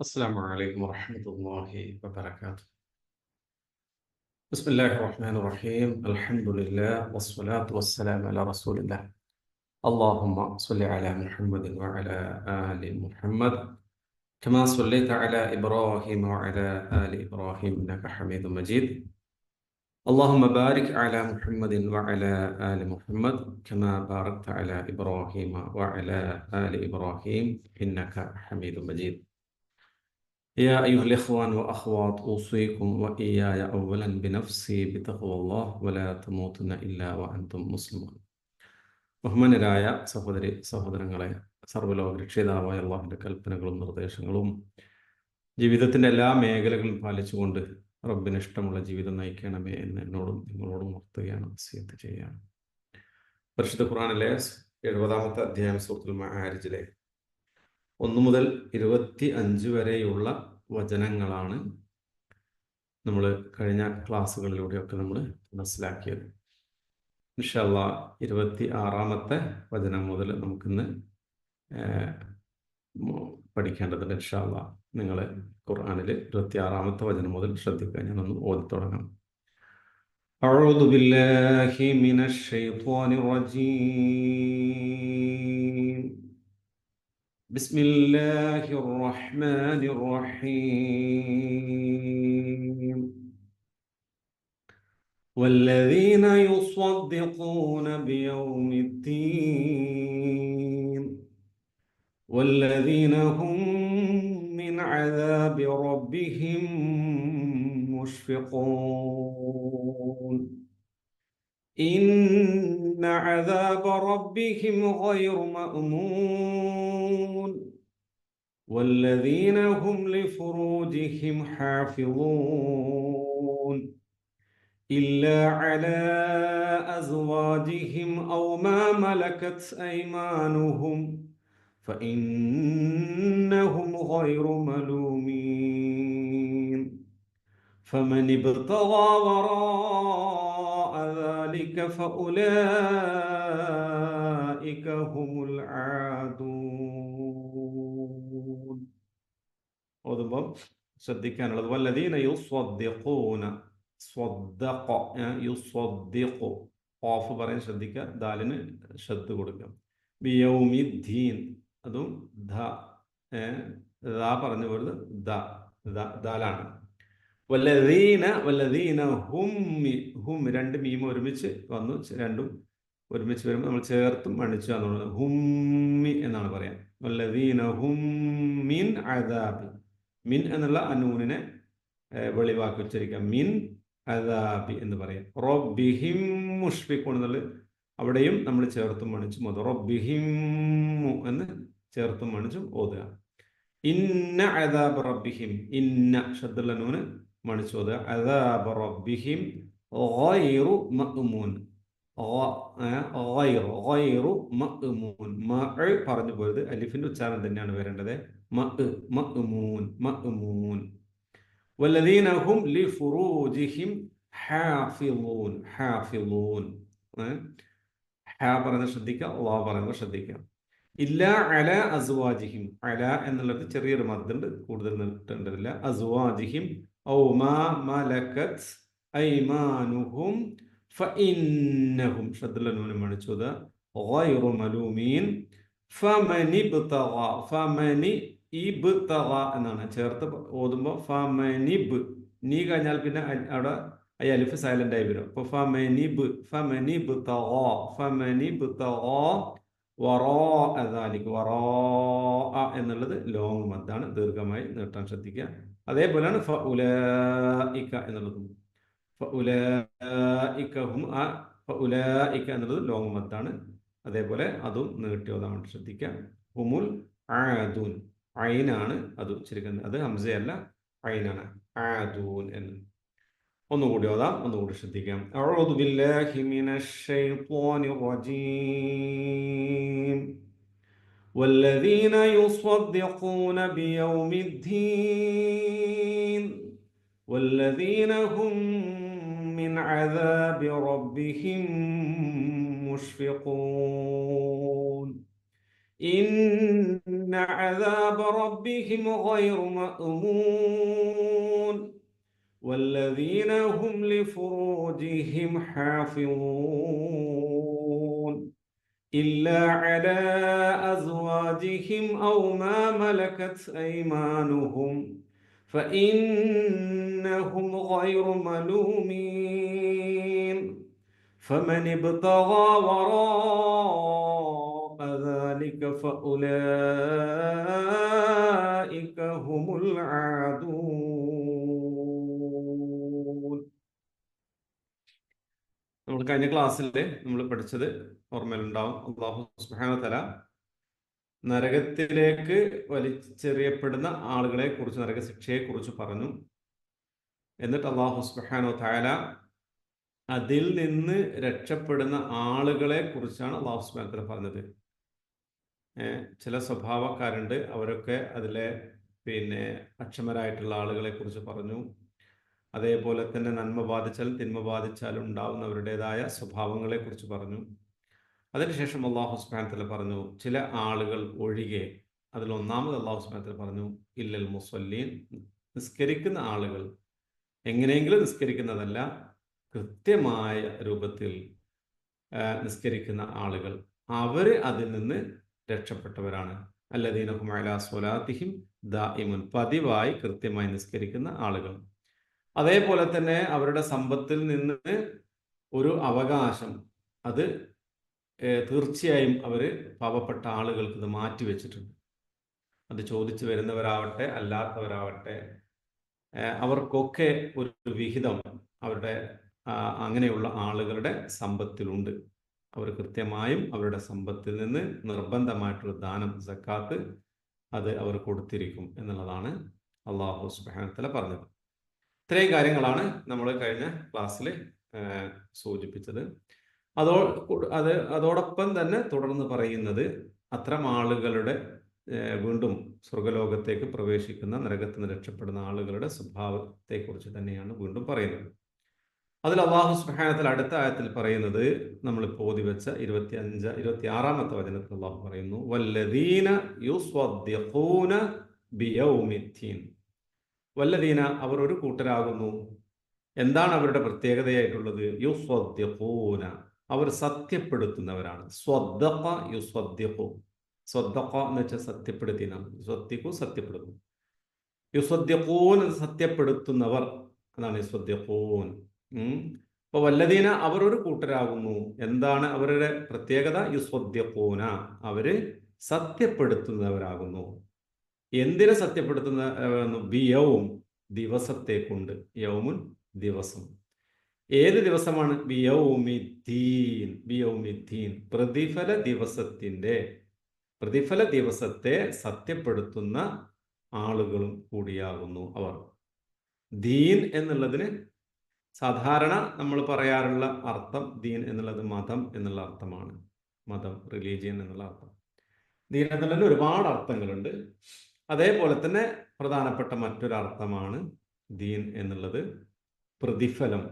السلام عليكم ورحمة الله وبركاته. بسم الله الرحمن الرحيم. الحمد لله والصلاة والسلام على رسول الله. اللهم صل على محمد وعلى آل محمد كما صليت على إبراهيم وعلى آل إبراهيم إنك حميد مجيد. اللهم بارك على محمد وعلى آل محمد كما باركت على إبراهيم وعلى آل إبراهيم إنك حميد مجيد. يا أيها الإخوان وأخوات أوصيكم وإياي أولا بنفسي بتقوى الله ولا تموتن إلا وأنتم مسلمون. ബഹുമാന്യരായ സഹോദരി സഹോദരങ്ങളെ, സർവ്വലോക രക്ഷിതാവായ അള്ളാഹുവിൻ്റെ കൽപ്പനകളും നിർദ്ദേശങ്ങളും ജീവിതത്തിൻ്റെ എല്ലാ മേഖലകളും പാലിച്ചുകൊണ്ട് റബ്ബിന് ഇഷ്ടമുള്ള ജീവിതം നയിക്കണമേ എന്ന് എന്നോടും നിങ്ങളോടും ഉണർത്തുകയാണ്, വസിയത്ത് ചെയ്യുകയാണ്. പരിശുദ്ധ ഖുർആനിലെ 70-ാമത്തെ അധ്യായം സൂറത്തുൽ മആരിജിലെ 1 മുതൽ 25 വരെയുള്ള വചനങ്ങളാണ് നമ്മൾ കഴിഞ്ഞ ക്ലാസ്സുകളിലൂടെയൊക്കെ നമ്മൾ മനസ്സിലാക്കിയത്. ഇൻഷാ അല്ലാഹ് 26-ാമത്തെ വചനം മുതൽ നമുക്കിന്ന് പഠിക്കേണ്ടതുണ്ട്. ഇൻഷാ അല്ലാഹ് നിങ്ങൾ ഖുർആനിൽ 26-ാമത്തെ വചനം മുതൽ ശ്രദ്ധിക്കുക. ഞാനൊന്ന് ഓതി തുടങ്ങാം. അഊദു ബില്ലാഹി മിനശ് ശൈത്വാനിർ റജീം. بسم الله الرحمن الرحيم. والذين يصدقون بيوم الدين والذين هم من عذاب ربهم مشفقون إن عذاب ربهم غير مأمون والذين هم لفروجهم حافظون إلا على أزواجهم أو ما ملكت أيمانهم فإنهم غير ملومين فمن ابتغى وراء ذلك فأولئك هم العادون. ഓതുമ്പോൾ ശ്രദ്ധിക്കാനുള്ളത് വല്ലദീന യുസ്വദ്ദിഖൂന, സ്വദ്ദഖ യുസ്വദ്ദിഖു, ഖാഫ് പറയാൻ ശ്രദ്ധിക്കുക, ദാലിന് ഷദ്ദ് കൊടുക്കുക. ബിയൗമിദ്ദീൻ, അതും ധ പറഞ്ഞു പോയത് ദാലാണ്. വല്ലദീന ഹും രണ്ട് മീം ഒരുമിച്ച് വന്നു, രണ്ടും ഒരുമിച്ച് വരുമ്പോൾ നമ്മൾ ചേർത്തും മണിച്ചു എന്നുള്ളത് ഹുമ്മി എന്നാണ് പറയാം. വല്ലദീന ഹും മിൻ അദാബി, മിൻ എന്നുള്ള അനൂനിനെ വെളിവാക്കി ഉച്ചരിക്കാം. മിൻ അദാബി എന്ന് പറയാം. റബ്ബിഹിം മുഷ്ഫിഖൂൻ എന്നുള്ളത് അവിടെയും നമ്മൾ ചേർത്തും മണിച്ചും ഓതുക. റബ്ബിഹിം എന്ന് ചേർത്തും മണിച്ചും ഓതുക. ഇന്ന അദാബ റബ്ബിഹിം, ഇന്ന ഷദ്ദുള്ള നൂന് മണിച്ചു ഓതുക. അദാബ റബ്ബിഹിം ഗൈറു മഅ്മൂൻ, ഗൈറു മഅ്മൂൻ, പറഞ്ഞു പോയത് അലിഫിന്റെ ഉച്ചാരണം തന്നെയാണ് വരേണ്ടത്. മഅ്മൂൻ, മഅ്മൂൻ. വല്ലദീന ഹും ലിഫുറൂജിഹിം ഹാഫിളൂൻ, ഹാഫിളൂൻ. ഹാ പറയുന്നത് ശ്രദ്ധിക്കുക, ളാ പറയുന്നത് ശ്രദ്ധിക്കുക. ഇല്ല അല അസ്വാജിഹിം, അല എന്നുള്ളത് ചെറിയൊരു മദ്ദുണ്ട്, കൂടുതൽ നീട്ടേണ്ടതില്ല. അസ്വാജിഹിം ഔ മാ മലകത് ഐമാനുഹും ഫഇന്നഹും, ഷദ്ദുള്ള നൂന് മണിച്ചത്, ഗൈറു മലൂമീൻ. ഫമനിബ്തഗ, ഫമനി ഇബ്തഗ എന്നാണ് ചേർത്ത് ഓതുമ്പോൾ. ഫമനിബ്, നീ കഴിഞ്ഞാൽ പിന്നെ അവിടെ അലിഫ് സൈലന്റ് ആയി വരും. അപ്പൊ ഫമനിബ്തഗ വറാഅ ദാലിക, വറാഅ എന്നുള്ളത് ലോങ് മദ്ദാണ്, ദീർഘമായി നീട്ടാൻ ശ്രദ്ധിക്കുക. അതേപോലെയാണ് ഫഉലൈക എന്നുള്ളതും. ഫഉലൈക ഹും, ഫഉലൈക എന്നുള്ളത് ലോങ് മദ്ദാണ്, അതേപോലെ അതും നീട്ടി ഓതാൻ വേണ്ടി ശ്രദ്ധിക്കുക. ഹുമുൽ ആദൂൻ, ഐനാണ് അത് ഉച്ചരിക്കുന്നത്, അത് ഹംസയല്ല, ഐനാണ്. ആദൂൻ എന്ന്. ഒന്നുകൂടി ഓതാം, ഒന്നുകൂടി ശ്രദ്ധിക്കാം. അഊദു ബില്ലാഹി മിനശ് ശൈത്വാനിർ റജീം. വല്ലദീന യുസ്വദ്ദിഖൂന ബിയൗമിദ്ദീൻ വല്ലദീന ഹും മിൻ അദാബി റബ്ബിഹിം മുഷ്ഫിഖൂൻ. إن يخافون عذاب ربهم غير مأمون والذين هم لفروجهم حافظون إلا على أزواجهم أو ما ملكت أيمانهم فإنهم غير ملومين فمن ابتغى وراء ذلك فأولئك هم العادون. നമ്മൾ കഴിഞ്ഞ ക്ലാസ്സിൽ നമ്മൾ പഠിച്ചത് ഓർമ്മയിലുണ്ടാവും. അല്ലാഹു സുബ്ഹാനഹു വ തആല നരകത്തിലേക്ക് വലിച്ചെറിയപ്പെടുന്ന ആളുകളെ കുറിച്ച്, നരകശിക്ഷയെ കുറിച്ച് പറഞ്ഞു. എന്നിട്ട് അല്ലാഹു സുബ്ഹാനഹു വ തആല അതിൽ നിന്ന് രക്ഷപ്പെടുന്ന ആളുകളെ കുറിച്ചാണ് അല്ലാഹു സുബ്ഹാനഹു വ തആല പറഞ്ഞത്. ചില സ്വഭാവക്കാരുണ്ട്, അവരൊക്കെ അതിലെ അക്ഷമരായിട്ടുള്ള ആളുകളെ കുറിച്ച് പറഞ്ഞു. അതേപോലെ തന്നെ നന്മ ബാധിച്ചാൽ തിന്മ ബാധിച്ചാൽ ഉണ്ടാവുന്നവരുടേതായ സ്വഭാവങ്ങളെ കുറിച്ച് പറഞ്ഞു. അതിനുശേഷം അല്ലാഹു സുബ്ഹാനഹു വ തആല പറഞ്ഞു ചില ആളുകൾ ഒഴികെ, അതിൽ ഒന്നാമത് അല്ലാഹു സുബ്ഹാനഹു വ തആല പറഞ്ഞു ഇല്ലൽ മുസല്ലീൻ, നിസ്കരിക്കുന്ന ആളുകൾ, എങ്ങനെയെങ്കിലും നിസ്കരിക്കുന്നതല്ല, കൃത്യമായ രൂപത്തിൽ നിസ്കരിക്കുന്ന ആളുകൾ, അവര് അതിൽ നിന്ന് രക്ഷപ്പെട്ടവരാണ്. അല്ലദീന ഹും അലാ സ്വലാത്തിഹിം ദായിമുൻ, പതിവായി കൃത്യമായി നിസ്കരിക്കുന്ന ആളുകൾ. അതേപോലെ തന്നെ അവരുടെ സമ്പത്തിൽ നിന്ന് ഒരു അവകാശം, അത് തീർച്ചയായും അവർ പാവപ്പെട്ട ആളുകൾക്ക് ഇത് മാറ്റിവെച്ചിട്ടുണ്ട്. അത് ചോദിച്ചു വരുന്നവരാവട്ടെ അല്ലാത്തവരാവട്ടെ, അവർക്കൊക്കെ ഒരു വിഹിതം അവരുടെ അങ്ങനെയുള്ള ആളുകളുടെ സമ്പത്തിലുണ്ട്. അവർ കൃത്യമായും അവരുടെ സമ്പത്തിൽ നിന്ന് നിർബന്ധമായിട്ടുള്ള ദാനം, സക്കാത്ത്, അത് അവർ കൊടുത്തിരിക്കും എന്നുള്ളതാണ് അല്ലാഹു സുബ്ഹാനഹു വ തആല പറഞ്ഞത്. ഇത്രയും കാര്യങ്ങളാണ് നമ്മൾ കഴിഞ്ഞ ക്ലാസ്സിൽ സൂചിപ്പിച്ചത്. അതോടൊപ്പം തന്നെ തുടർന്ന് പറയുന്നത് അത്തരം ആളുകളുടെ വീണ്ടും സ്വർഗലോകത്തേക്ക് പ്രവേശിക്കുന്ന, നരകത്തിൽ നിന്ന് രക്ഷപ്പെടുന്ന ആളുകളുടെ സ്വഭാവത്തെക്കുറിച്ച് തന്നെയാണ് വീണ്ടും പറയുന്നത്. അതിൽ അല്ലാഹു സുബ്ഹാനഹു വ തആല അടുത്ത ആയത്തിൽ പറയുന്നത്, നമ്മളിപ്പോൾ ഓതി വെച്ച 26-ാമത്തെ വചനത്തിൽ അല്ലാഹു പറയുന്നു വല്ലദീന യുസ്വദ്ദിഖൂന ബിയൗമിദ്ദീൻ. വല്ലദീന, അവർ ഒരു കൂട്ടരാകുന്നു. എന്താണ് അവരുടെ പ്രത്യേകതയായിട്ടുള്ളത്? യുസ്വദ്ദിഖൂന, അവർ സത്യപ്പെടുത്തുന്നവരാണ്. സ്വദ്ദഖ യുസ്വദ്ദിഖു, സ്വദ്ദഖ എന്ന് വെച്ചാൽ സത്യപ്പെടുത്തി, യുസ്വദ്ദിഖു സത്യപ്പെടുത്തുന്നു, യുസ്വദ്ദിഖൂൻ സത്യപ്പെടുത്തുന്നവർ, അതാണ് യുസ്വദ്ദിഖൂൻ. അപ്പൊ വല്ലദീന, അവർ ഒരു കൂട്ടരാകുന്നു. എന്താണ് അവരുടെ പ്രത്യേകത? യുസ്വദ്ദിഖൂന, അവര് സത്യപ്പെടുത്തുന്നവരാകുന്നു. എന്തിനെ സത്യപ്പെടുത്തുന്ന? ബിയൗം, ദിവസത്തെ കൊണ്ട്. യൗമുൻ, ദിവസം. ഏത് ദിവസമാണ്? ബിയൗമിദ്ദീൻ, ബിയൗമിദ്ദീൻ, പ്രതിഫല ദിവസത്തെ സത്യപ്പെടുത്തുന്ന ആളുകളും കൂടിയാകുന്നു അവർ. ദീൻ എന്നുള്ളതിന് സാധാരണ നമ്മൾ പറയാറുള്ള അർത്ഥം, ദീൻ എന്നുള്ളത് മതം എന്നുള്ള അർത്ഥമാണ്. മതം, റിലീജിയൻ എന്നുള്ള അർത്ഥം. ദീൻ എന്നുള്ളതിന് ഒരുപാട് അർത്ഥങ്ങളുണ്ട്. അതേപോലെ തന്നെ പ്രധാനപ്പെട്ട മറ്റൊരു അർത്ഥമാണ് ദീൻ എന്നുള്ളത് പ്രതിഫലം,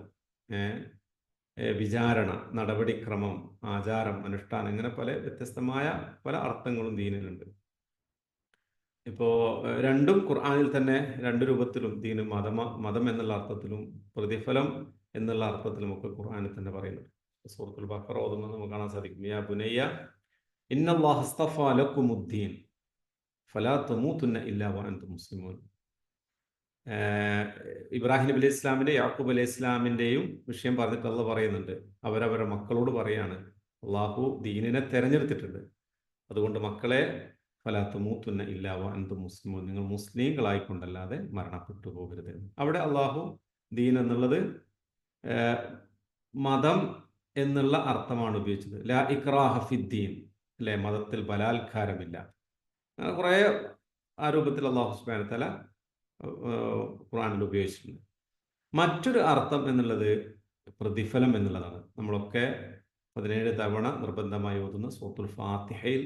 വിചാരണ, നടപടിക്രമം, ആചാരം, അനുഷ്ഠാനം, ഇങ്ങനെ പല വ്യത്യസ്തമായ പല അർത്ഥങ്ങളും ദീനിലുണ്ട്. ഇപ്പോൾ രണ്ടും ഖുർആനിൽ തന്നെ രണ്ട് രൂപത്തിലും, ദീന് മതം എന്നുള്ള അർത്ഥത്തിലും പ്രതിഫലം എന്നുള്ള അർത്ഥത്തിലും ഒക്കെ ഖുർആനിൽ തന്നെ പറയുന്നുണ്ട്. സൂറത്തുൽ ബഖറ ഓതുമ്പോൾ നമുക്ക് കാണാൻ സാധിക്കും, യാ ബുനയ്യ ഇന്നല്ലാഹ അസ്തഫാ ലക്കുമുദ്ദീൻ ഫലാ തമൂതുന്ന ഇല്ലാ വഅൻതും മുസ്ലിമൂൻ. ഇബ്രാഹിം നബി അലൈഹി ഇസ്ലാമിന്റെ, യാക്കൂബ് അലൈഹി ഇസ്ലാമിന്റെയും വിഷയം പറഞ്ഞിട്ട് അല്ലാഹു പറയുന്നുണ്ട്, അവരവരുടെ മക്കളോട് പറയാണ്, അള്ളാഹു ദീനിനെ തെരഞ്ഞെടുത്തിട്ടുണ്ട്, അതുകൊണ്ട് മക്കളെ ഫലാ തമൂതുന്ന ഇല്ലാ വഅൻതും മുസ്ലിമൂൻ, നിങ്ങൾ മുസ്ലിങ്ങളായിക്കൊണ്ടല്ലാതെ മരണപ്പെട്ടു പോകരുത്. അവിടെ അള്ളാഹു ദീൻ എന്നുള്ളത് മതം എന്നുള്ള അർത്ഥമാണ് ഉപയോഗിച്ചത്. ലാ ഇക്റാഹ ഫിദ്ദീൻ, അല്ലെ, മതത്തിൽ ബലാത്കാരമില്ല. കുറേ ആ രൂപത്തിൽ അല്ലാഹു സുബ്ഹാനഹു വ തആല ഖുർആനിൽ ഉപയോഗിച്ചിട്ടുണ്ട്. മറ്റൊരു അർത്ഥം എന്നുള്ളത് പ്രതിഫലം എന്നുള്ളതാണ്. നമ്മളൊക്കെ 17 തവണ നിർബന്ധമായി ഓതുന്ന സൂറത്തുൽ ഫാത്തിഹയിൽ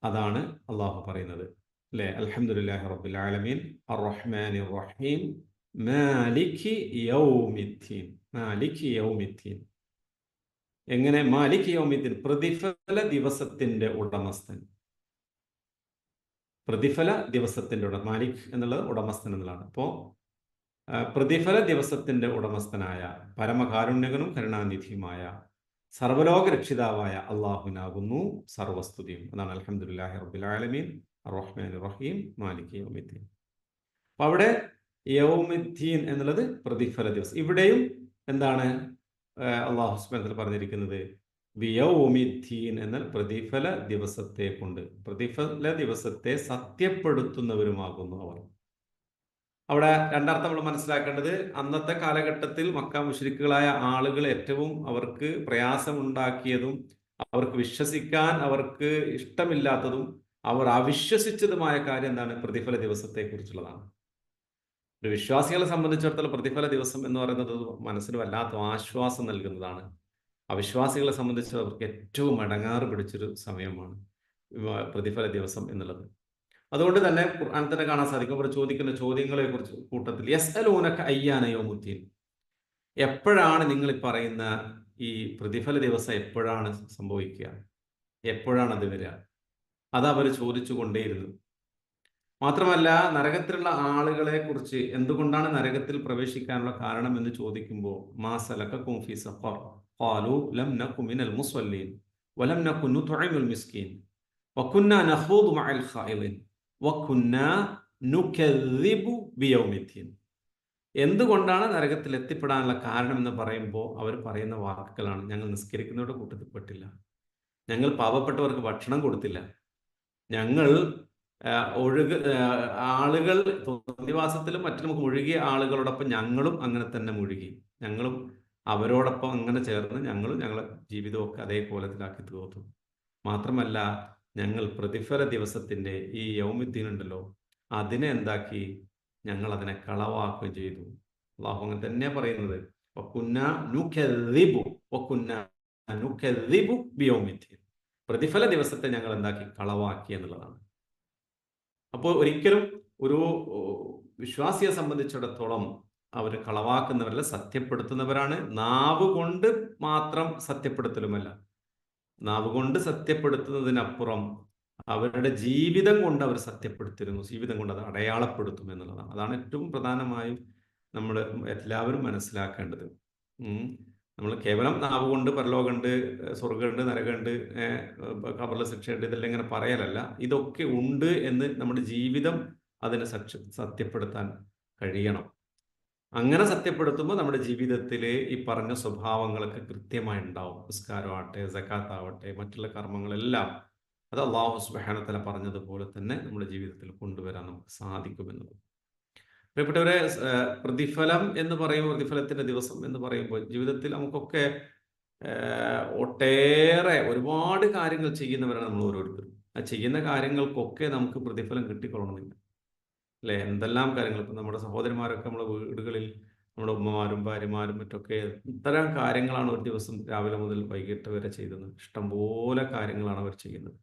അതാണ് അള്ളാഹു പറയുന്നത്, അല്ലെ, അൽഹംദുലില്ലാഹി റബ്ബിൽ ആലമീൻ അർറഹ്മാനിർ റഹീം മാലികി യൗമിദ്ദീൻ. മാലികി യൗമിദ്ദീൻ, എങ്ങനെ? മാലികി യൗമിദ്ദീൻ, പ്രതിഫല ദിവസത്തിന്റെ ഉടമസ്ഥൻ. പ്രതിഫല ദിവസത്തിന്റെ മാലിക് എന്നുള്ളത് ഉടമസ്ഥൻ എന്നുള്ളതാണ്. അപ്പോൾ പ്രതിഫല ദിവസത്തിന്റെ ഉടമസ്ഥനായ പരമകാരുണ്യകനും കരുണാനിധിയുമായ സർവലോക രക്ഷിതാവായ അള്ളാഹുവിനാകുന്നു സർവസ്തുതിയും. അതാണ് അൽഹംദുലില്ലാഹി റബ്ബിൽ ആലമീൻ അർറഹ്മാനിർ റഹീം മാലിക് യൗമിദ്ദീൻ. അപ്പൊ അവിടെ യൗമിദ്ദീൻ എന്നുള്ളത് പ്രതിഫല ദിവസം. ഇവിടെയും എന്താണ് അള്ളാഹു സുബ്ഹാനഹു വ തആല പറഞ്ഞിരിക്കുന്നത്? ബിയൗമിദ്ദീൻ എന്നാൽ പ്രതിഫല ദിവസത്തെ കൊണ്ട്, പ്രതിഫല ദിവസത്തെ സത്യപ്പെടുത്തുന്നവരുമാകുന്നു അവർ. അവിടെ രണ്ടർത്ഥം നമ്മൾ മനസ്സിലാക്കേണ്ടത്, അന്നത്തെ കാലഘട്ടത്തിൽ മക്ക മുശ്രിക്കുകളായ ആളുകൾ ഏറ്റവും അവർക്ക് പ്രയാസമുണ്ടാക്കിയതും അവർക്ക് വിശ്വസിക്കാൻ അവർക്ക് ഇഷ്ടമില്ലാത്തതും അവർ അവിശ്വസിച്ചതുമായ കാര്യം എന്താണ്? പ്രതിഫല ദിവസത്തെ കുറിച്ചുള്ളതാണ്. ഒരു വിശ്വാസികളെ സംബന്ധിച്ചിടത്തോളം പ്രതിഫല ദിവസം എന്ന് പറയുന്നത് മനസ്സിന് വല്ലാത്ത ആശ്വാസം നൽകുന്നതാണ്. അവിശ്വാസികളെ സംബന്ധിച്ച് അവർക്ക് ഏറ്റവും അടങ്ങാറ് പിടിച്ചൊരു സമയമാണ് പ്രതിഫല ദിവസം എന്നുള്ളത്. അതുകൊണ്ട് തന്നെ ഖുർആൻ തന്നെ കാണാൻ സാധിക്കും, അവർ ചോദിക്കുന്ന ചോദ്യങ്ങളെ കുറിച്ച് കൂട്ടത്തിൽ യസ്അലൂനക അയ്യാന യൗമുദ്ദീൻ, എപ്പോഴാണ് നിങ്ങൾ ഈ പറയുന്ന ഈ പ്രതിഫല ദിവസം എപ്പോഴാണ് സംഭവിക്കുക, എപ്പോഴാണ് അത് വരിക? അത് അവർ ചോദിച്ചു കൊണ്ടേയിരുന്നു. മാത്രമല്ല നരകത്തിലുള്ള ആളുകളെ കുറിച്ച്, എന്തുകൊണ്ടാണ് നരകത്തിൽ പ്രവേശിക്കാനുള്ള കാരണം എന്ന് ചോദിക്കുമ്പോൾ മാ സലകകും ഫീ സഖർ ഖാലൂ ലം നകു മിനൽ മുസല്ലീൻ വലം നകു നുത്ഇമുൽ മിസ്കീൻ വകുന്നാ നഖൂദു മഅൽ ഖായിദീൻ വകുന്നാ നുകദ്ദിബു ബിയൗമിദ്ദീൻ. എന്തുകൊണ്ടാണ് നരകത്തിൽ എത്തിപ്പെടാനുള്ള കാരണം എന്ന് പറയുമ്പോൾ അവർ പറയുന്ന വാക്കുകളാണ്: ഞങ്ങൾ നിസ്കരിക്കുന്നവരുടെ കൂട്ടത്തിൽ പെട്ടില്ല, ഞങ്ങൾ പാവപ്പെട്ടവർക്ക് ഭക്ഷണം കൊടുത്തില്ല, ഞങ്ങൾ ആളുകൾ തോന്നിവാസത്തിലും മറ്റും മുഴുകിയ ആളുകളോടൊപ്പം ഞങ്ങളും അങ്ങനെ തന്നെ മുഴുകി, ഞങ്ങളും അവരോടൊപ്പം അങ്ങനെ ചേർന്ന് ഞങ്ങളും ഞങ്ങളെ ജീവിതമൊക്കെ അതേ കോലത്തിലാക്കി തീർത്തു. മാത്രമല്ല ഞങ്ങൾ പ്രതിഫല ദിവസത്തിന്റെ ഈ യൗമുദ്ദീൻ ഉണ്ടല്ലോ, അതിനെ എന്താക്കി? ഞങ്ങൾ അതിനെ കളവാക്കുകയും ചെയ്തു. അല്ലാഹു അങ്ങനെ തന്നെയാ പറയുന്നത്, പ്രതിഫല ദിവസത്തെ ഞങ്ങൾ എന്താക്കി? കളവാക്കി എന്നുള്ളതാണ്. അപ്പോൾ ഒരിക്കലും ഒരു വിശ്വാസിയെ സംബന്ധിച്ചിടത്തോളം അവർ കളവാക്കുന്നവരല്ല, സത്യപ്പെടുത്തുന്നവരാണ്. നാവ് കൊണ്ട് മാത്രം സത്യപ്പെടുത്തലുമല്ല, നാവ് കൊണ്ട് സത്യപ്പെടുത്തുന്നതിനപ്പുറം അവരുടെ ജീവിതം കൊണ്ട് അവർ സത്യപ്പെടുത്തിരുന്നു, ജീവിതം കൊണ്ട് അത് അടയാളപ്പെടുത്തും എന്നുള്ളതാണ്. അതാണ് ഏറ്റവും പ്രധാനമായും നമ്മൾ എല്ലാവരും മനസ്സിലാക്കേണ്ടത്. നമ്മൾ കേവലം നാവ് കൊണ്ട് പരലോകമുണ്ട്, സ്വർഗമുണ്ട്, നരകമുണ്ട്, ഖബറിലെ ശിക്ഷയുണ്ട്, ഇതെല്ലാം ഇങ്ങനെ പറയലല്ല. ഇതൊക്കെ ഉണ്ട് എന്ന് നമ്മുടെ ജീവിതം അതിനെ സത്യപ്പെടുത്താൻ കഴിയണം. അങ്ങനെ സത്യപ്പെടുത്തുമ്പോൾ നമ്മുടെ ജീവിതത്തിൽ ഈ പറഞ്ഞ സ്വഭാവങ്ങളൊക്കെ കൃത്യമായി ഉണ്ടാവും. നിസ്കാരമാവട്ടെ, സകാത്താവട്ടെ, മറ്റുള്ള കർമ്മങ്ങളെല്ലാം അത് അല്ലാഹു സുബ്ഹാനഹു വ തആല പറഞ്ഞതുപോലെ തന്നെ നമ്മുടെ ജീവിതത്തിൽ കൊണ്ടുവരാൻ നമുക്ക് സാധിക്കുമെന്നത്. പ്രിയപ്പെട്ടവരെ, പ്രതിഫലം എന്ന് പറയുമ്പോൾ, പ്രതിഫലത്തിന്റെ ദിവസം എന്ന് പറയുമ്പോൾ ജീവിതത്തിൽ നമുക്കൊക്കെ ഒട്ടേറെ ഒരുപാട് കാര്യങ്ങൾ ചെയ്യുന്നവരാണ് നമ്മൾ ഓരോരുത്തരും. ആ ചെയ്യുന്ന കാര്യങ്ങൾക്കൊക്കെ നമുക്ക് പ്രതിഫലം കിട്ടിക്കൊള്ളണമെന്നില്ല, അല്ലെ? എന്തെല്ലാം കാര്യങ്ങൾ, ഇപ്പം നമ്മുടെ സഹോദരന്മാരൊക്കെ നമ്മുടെ വീടുകളിൽ, നമ്മുടെ ഉമ്മമാരും ഭാര്യമാരും മറ്റൊക്കെ ഇത്തരം കാര്യങ്ങളാണ് ഒരു ദിവസം രാവിലെ മുതൽ വൈകിട്ട് വരെ ചെയ്യുന്നത്. ഇഷ്ടംപോലെ കാര്യങ്ങളാണ് അവർ ചെയ്യുന്നത്.